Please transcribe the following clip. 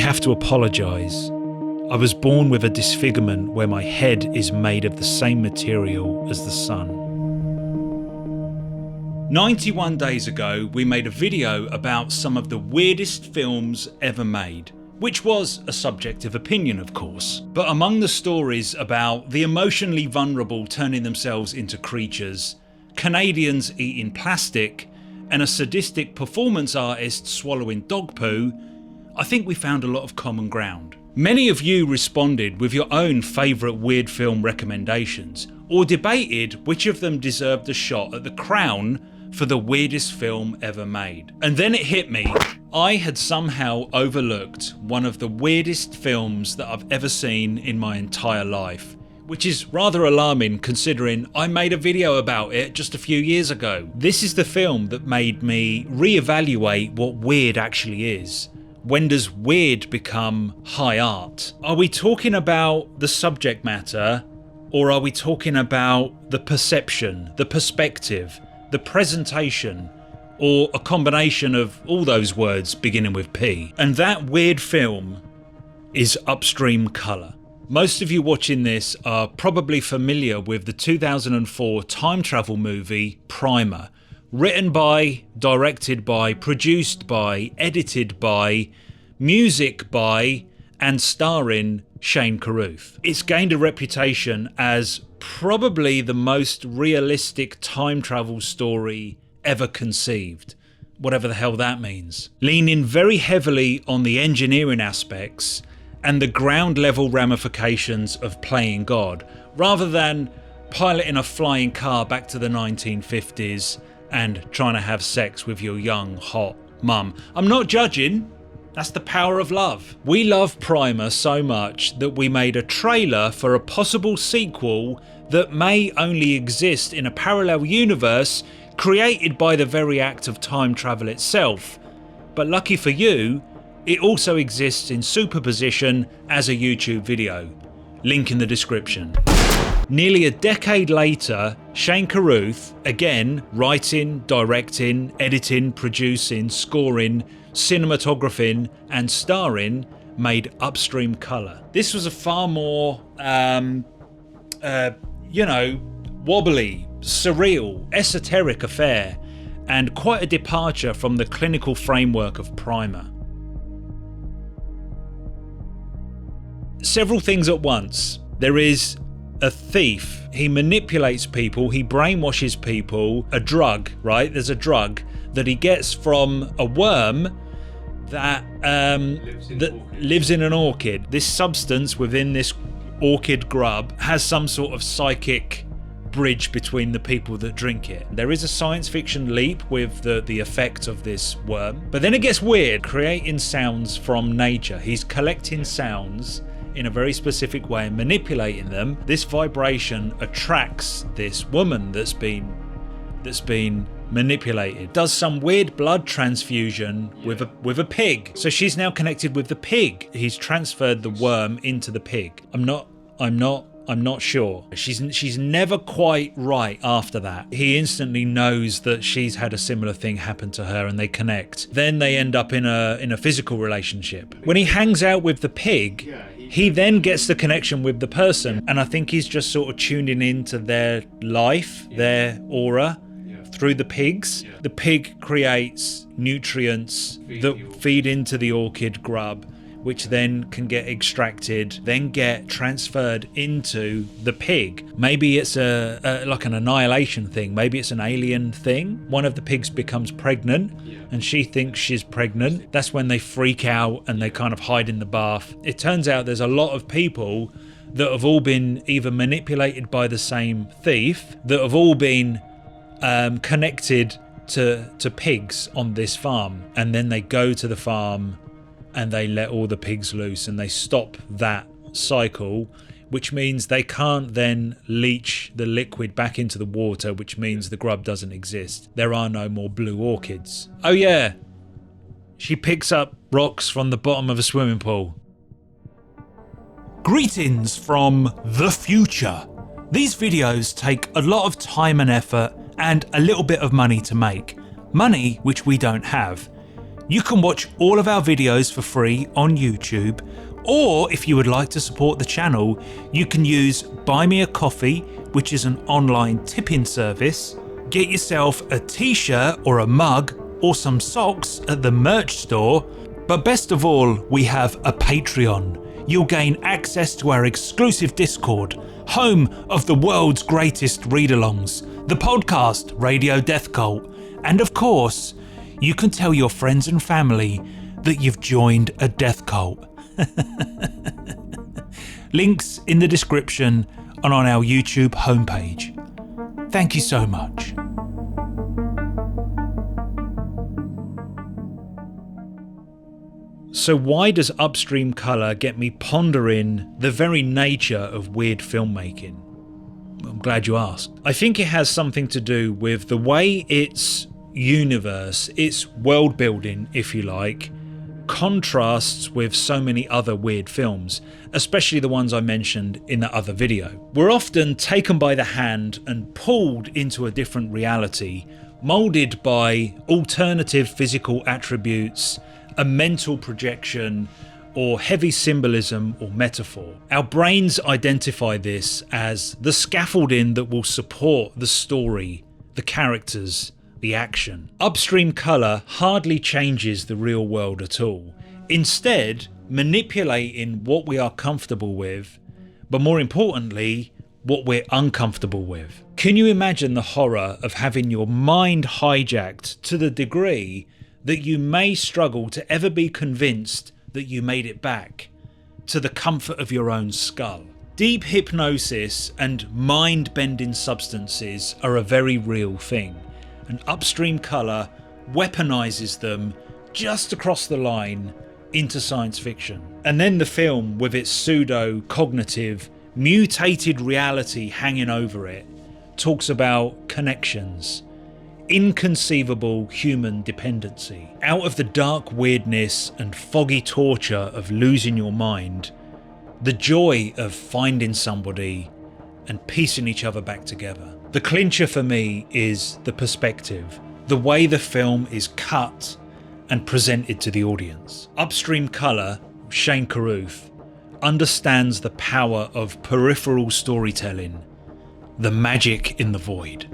have to apologise. I was born with a disfigurement where my head is made of the same material as the sun. 91 days ago, we made a video about some of the weirdest films ever made, which was a subjective opinion, of course. But among the stories about the emotionally vulnerable turning themselves into creatures, Canadians eating plastic, and a sadistic performance artist swallowing dog poo, I think we found a lot of common ground. Many of you responded with your own favourite weird film recommendations, or debated which of them deserved a shot at the crown for the weirdest film ever made. And then it hit me, I had somehow overlooked one of the weirdest films that I've ever seen in my entire life, which is rather alarming considering I made a video about it just a few years ago. This is the film that made me reevaluate what weird actually is. When does weird become high art? Are we talking about the subject matter, or are we talking about the perception, the perspective, the presentation, or a combination of all those words beginning with P? And that weird film is Upstream Colour. Most of you watching this are probably familiar with the 2004 time travel movie Primer, written by, directed by, produced by, edited by, music by, and starring Shane Carruth. It's gained a reputation as probably the most realistic time travel story ever conceived, whatever the hell that means. Leaning very heavily on the engineering aspects and the ground level ramifications of playing God, rather than piloting a flying car back to the 1950s and trying to have sex with your young, hot mum. I'm not judging. That's the power of love. We love Primer so much that we made a trailer for a possible sequel that may only exist in a parallel universe created by the very act of time travel itself. But lucky for you, it also exists in superposition as a YouTube video. Link in the description. Nearly a decade later, Shane Carruth, again writing, directing, editing, producing, scoring, cinematographing and starring, made Upstream Colour. This was a far more, wobbly, surreal, esoteric affair, and quite a departure from the clinical framework of Primer. Several things at once. There is a thief. He manipulates people, he brainwashes people. A drug, right? There's a drug that he gets from a worm that lives in an orchid. This substance within this orchid grub has some sort of psychic bridge between the people that drink it. There is a science fiction leap with the effect of this worm. But then it gets weird, creating sounds from nature. He's collecting sounds in a very specific way and manipulating them. This vibration attracts this woman that's been manipulated. Does some weird blood transfusion with a pig. So she's now connected with the pig. He's transferred the worm into the pig. I'm not sure. She's never quite right after that. He instantly knows that she's had a similar thing happen to her and they connect. Then they end up in a physical relationship. When he hangs out with the pig, he then gets the connection with the person, and I think he's just sort of tuning into their life, their aura through the pigs. The pig creates nutrients that feed into the orchid grub, which then can get extracted, then get transferred into the pig. Maybe it's like an annihilation thing. Maybe it's an alien thing. One of the pigs becomes pregnant and she thinks she's pregnant. That's when they freak out and they kind of hide in the bath. It turns out there's a lot of people that have all been either manipulated by the same thief, that have all been connected to pigs on this farm. And then they go to the farm and they let all the pigs loose and they stop that cycle, which means they can't then leach the liquid back into the water, which means the grub doesn't exist. There are no more blue orchids. Oh yeah, she picks up rocks from the bottom of a swimming pool. Greetings from the future. These videos take a lot of time and effort and a little bit of money to make. Money which we don't have. You can watch all of our videos for free on YouTube, or if you would like to support the channel, you can use Buy Me a Coffee, which is an online tipping service. Get yourself a t-shirt or a mug or some socks at the merch store. But best of all, we have a Patreon. You'll gain access to our exclusive Discord, home of the world's greatest read-alongs, the podcast Radio Death Cult, and of course, you can tell your friends and family that you've joined a death cult. Links in the description and on our YouTube homepage. Thank you so much. So why does upstream colour get me pondering the very nature of weird filmmaking? I'm glad you asked. I think it has something to do with the way its universe, its world building, if you like, contrasts with so many other weird films, especially the ones I mentioned in that other video. We're often taken by the hand and pulled into a different reality, moulded by alternative physical attributes, a mental projection, or heavy symbolism or metaphor. Our brains identify this as the scaffolding that will support the story, the characters, the action. Upstream colour hardly changes the real world at all, instead manipulating what we are comfortable with, but more importantly, what we're uncomfortable with. Can you imagine the horror of having your mind hijacked to the degree that you may struggle to ever be convinced that you made it back to the comfort of your own skull? Deep hypnosis and mind-bending substances are a very real thing, and upstream colour weaponizes them just across the line into science fiction. And then the film, with its pseudo-cognitive, mutated reality hanging over it, talks about connections, inconceivable human dependency. Out of the dark weirdness and foggy torture of losing your mind, the joy of finding somebody and piecing each other back together. The clincher for me is the perspective, the way the film is cut and presented to the audience. Upstream Colour, Shane Carruth, understands the power of peripheral storytelling, the magic in the void.